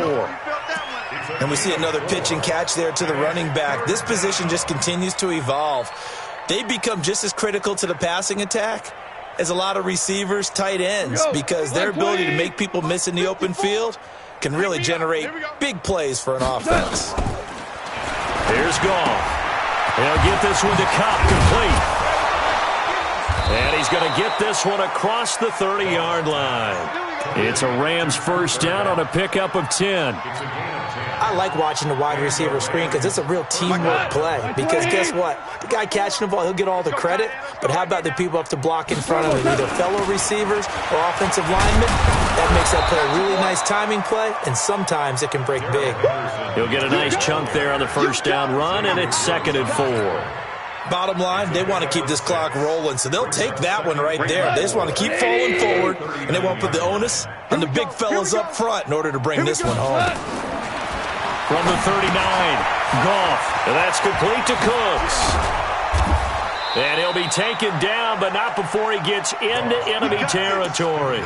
C: And we see another pitch and catch there to the running back. This position just continues to evolve. They become just as critical to the passing attack as a lot of receivers, tight ends, because their ability to make people miss in the open field can really generate big plays for an offense.
A: Here's Goff. He'll get this one to Kupp, complete. And he's going to get this one across the 30-yard line. It's a Rams first down on a pickup of 10.
C: I like watching the wide receiver screen because it's a real teamwork play. Because guess what? The guy catching the ball, he'll get all the credit. But how about the people up to block in front of him, either fellow receivers or offensive linemen? That makes that play a really nice timing play, and sometimes it can break big.
A: He'll get a nice chunk there on the first down run, and it's 2nd and 4.
C: Bottom line, they want to keep this clock rolling, so they'll take that one right there. They just want to keep falling forward, and they won't put the onus on the big fellas up front in order to bring this one home.
A: From the 39, Goff, and that's complete to Cooks. And he'll be taken down, but not before he gets into enemy territory.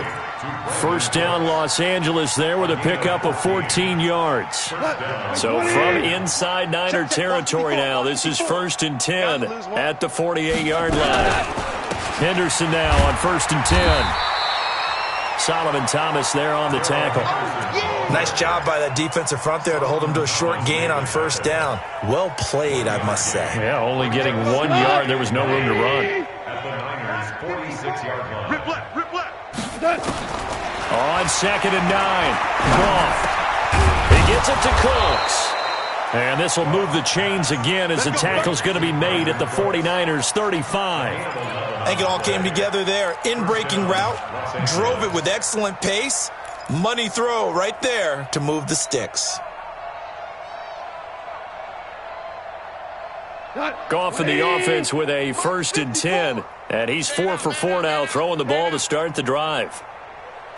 A: First down, Los Angeles there with a pickup of 14 yards. So from inside Niner territory now, this is 1st and 10 at the 48-yard line. Henderson now on 1st and 10. Solomon Thomas there on the tackle.
C: Nice job by that defensive front there to hold him to a short gain on first down. Well played, I must say.
A: Yeah, only getting 1 yard. There was no room to run.
D: At the Niners' 46-yard line.
B: Rip left, rip left.
A: On 2nd and 9, Goff. He gets it to Cooks. And this will move the chains again as the tackle's going to be made at the 49ers' 35.
C: I think it all came together there. In-breaking route, drove it with excellent pace. Money throw right there to move the sticks.
A: Goff in the offense with a 1st and 10. And he's 4 for 4 now, throwing the ball to start the drive.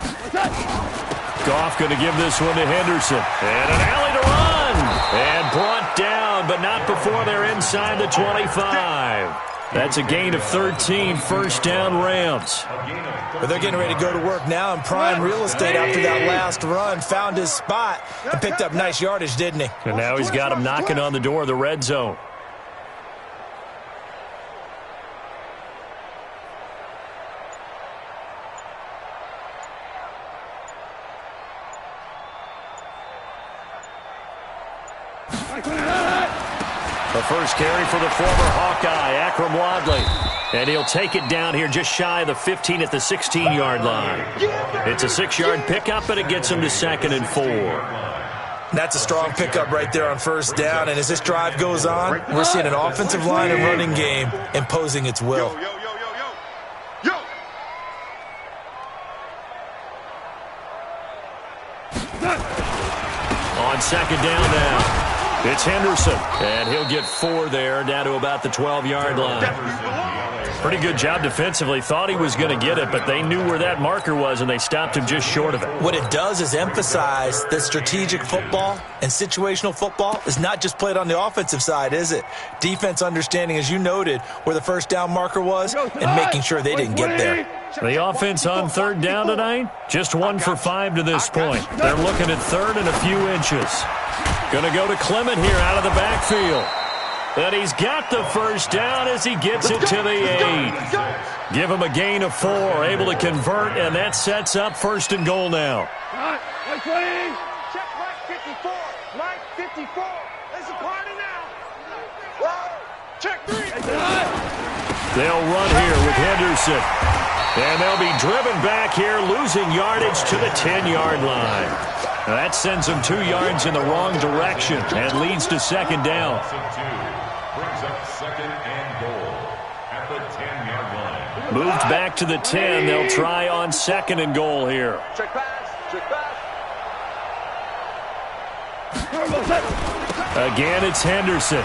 A: Goff going to give this one to Henderson. And an alley to run. And brought down, but not before they're inside the 25. That's a gain of 13, first down Rams.
C: But they're getting ready to go to work now in prime real estate after that last run. Found his spot and picked up nice yardage, didn't he?
A: And now he's got him knocking on the door of the red zone. The first carry for the former Hawkeye, Akram Wadley. And he'll take it down here just shy of the 15 at the 16-yard line. It's a 6-yard pickup, but it gets him to 2nd and 4.
C: That's a strong pickup right there on first down. And as this drive goes on, we're seeing an offensive line and running game imposing its will.
B: Yo.
A: On 2nd down now, it's Henderson. And he'll get 4 there, down to about the 12-yard line. Pretty good job defensively. Thought he was going to get it, but they knew where that marker was, and they stopped him just short of it.
C: What it does is emphasize that strategic football and situational football is not just played on the offensive side, is it? Defense understanding, as you noted, where the first down marker was and making sure they didn't get there.
A: The offense on 3rd down tonight, just 1 for 5 to this point. They're looking at 3rd and a few inches. Going to go to Clement here out of the backfield. And he's got the first down as he gets it to the 8. Give him a gain of 4, able to convert, and that sets up 1st and goal now.
F: Check Mike 54. Mike 54. It's a party now. Check 3.
A: They'll run here with Henderson. And they'll be driven back here, losing yardage to the 10-yard line. Now that sends them 2 yards in the wrong direction and leads to 2nd down.
D: Brings up 2nd and goal at the 10-yard line.
A: Moved back to the 10. They'll try on 2nd and goal here.
F: Check pass. Check pass.
A: Again, it's Henderson.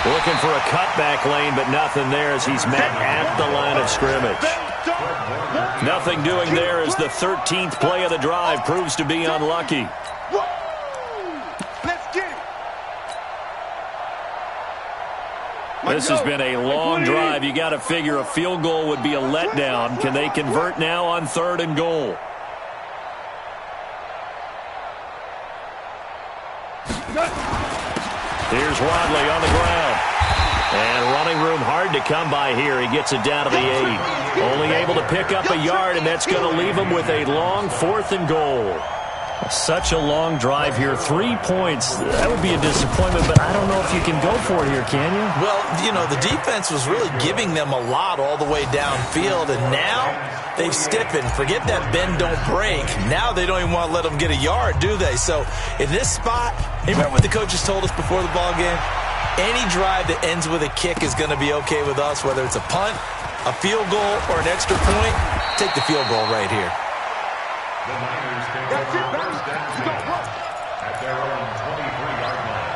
A: Looking for a cutback lane, but nothing there as he's met at the line of scrimmage. Nothing doing there as the 13th play of the drive proves to be unlucky.
B: Let's get it.
A: This has been a long drive. You got to figure a field goal would be a letdown. Can they convert now on 3rd and goal? Here's Wadley on the ground. And running room hard to come by here. He gets it down to the 8. Only able to pick up a yard, and that's going to leave him with a long 4th and goal. Such a long drive here. 3 points. That would be a disappointment, but I don't know if you can go for it here, can you?
C: Well, you know, the defense was really giving them a lot all the way downfield, and now they've stiffened. Forget that bend, don't break. Now they don't even want to let them get a yard, do they? So in this spot, you remember what the coaches told us before the ball game? Any drive that ends with a kick is going to be okay with us, whether it's a punt, a field goal, or an extra point. Take the field goal right here.
D: The Niners take over first and 10 at their own 23-yard line.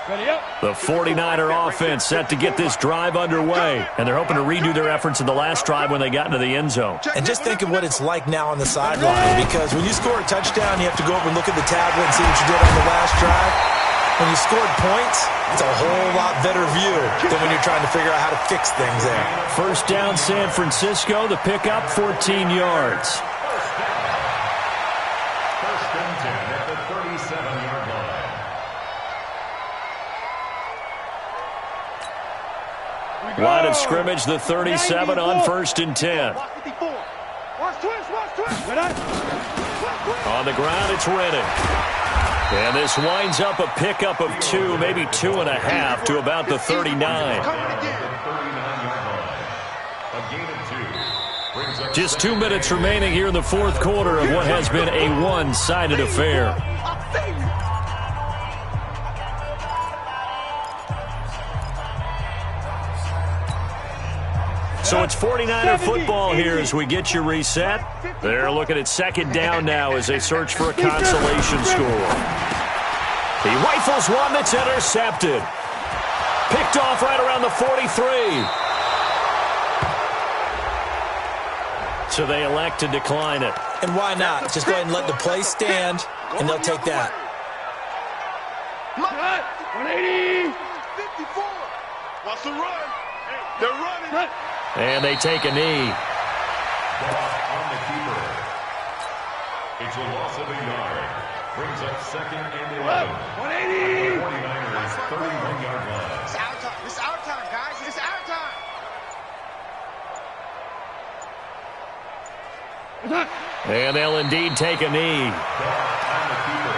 E: Ready up.
A: The 49er offense set to get this drive underway, and they're hoping to redo their efforts in the last drive when they got into the end zone.
C: And just think of what it's like now on the sideline, because when you score a touchdown, you have to go over and look at the tablet and see what you did on the last drive. When you scored points, it's a whole lot better view than when you're trying to figure out how to fix things there.
A: First down, San Francisco. The pickup, 14 yards.
D: First and 10 at the 37-yard line.
A: Line of scrimmage, the 37 on 1st and 10. On the ground, it's Rennan. And this winds up a pickup of 2, maybe 2.5 to about the 39. Just 2 minutes remaining here in the 4th quarter of what has been a one-sided affair. So it's 49er football here as we get you reset. They're looking at 2nd down now as they search for a consolation score. He rifles one that's intercepted. Picked off right around the 43. So they elect to decline it.
C: And why not? Just go ahead and let the play stand, and they'll take that.
E: 180.
B: 54. Wants to run. They're running.
A: And they take a knee.
D: On the keeper. It's a loss of a yard. Brings up 2nd and 11.
E: 180.
D: 49ers 31-yard line.
F: It's our time. It's our time, guys. It's our time.
A: And they'll indeed take a knee.
D: On the keeper.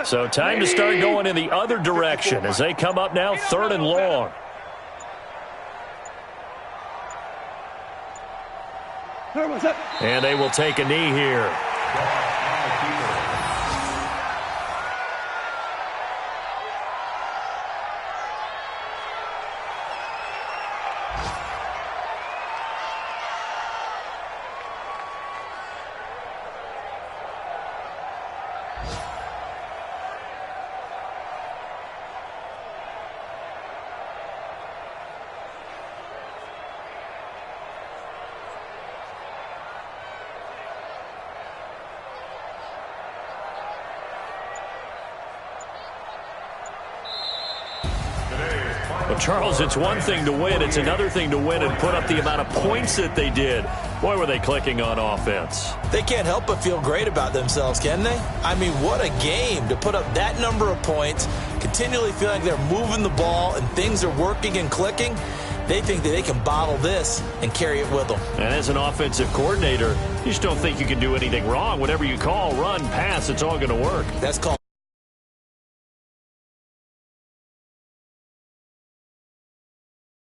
A: So time to start going in the other direction as they come up now 3rd and long. And they will take a knee here. Well, Charles, it's one thing to win. It's another thing to win and put up the amount of points that they did. Boy, were they clicking on offense.
C: They can't help but feel great about themselves, can they? I mean, what a game to put up that number of points, continually feeling like they're moving the ball and things are working and clicking. They think that they can bottle this and carry it with them.
A: And as an offensive coordinator, you just don't think you can do anything wrong. Whatever you call, run, pass, it's all going to work.
C: That's called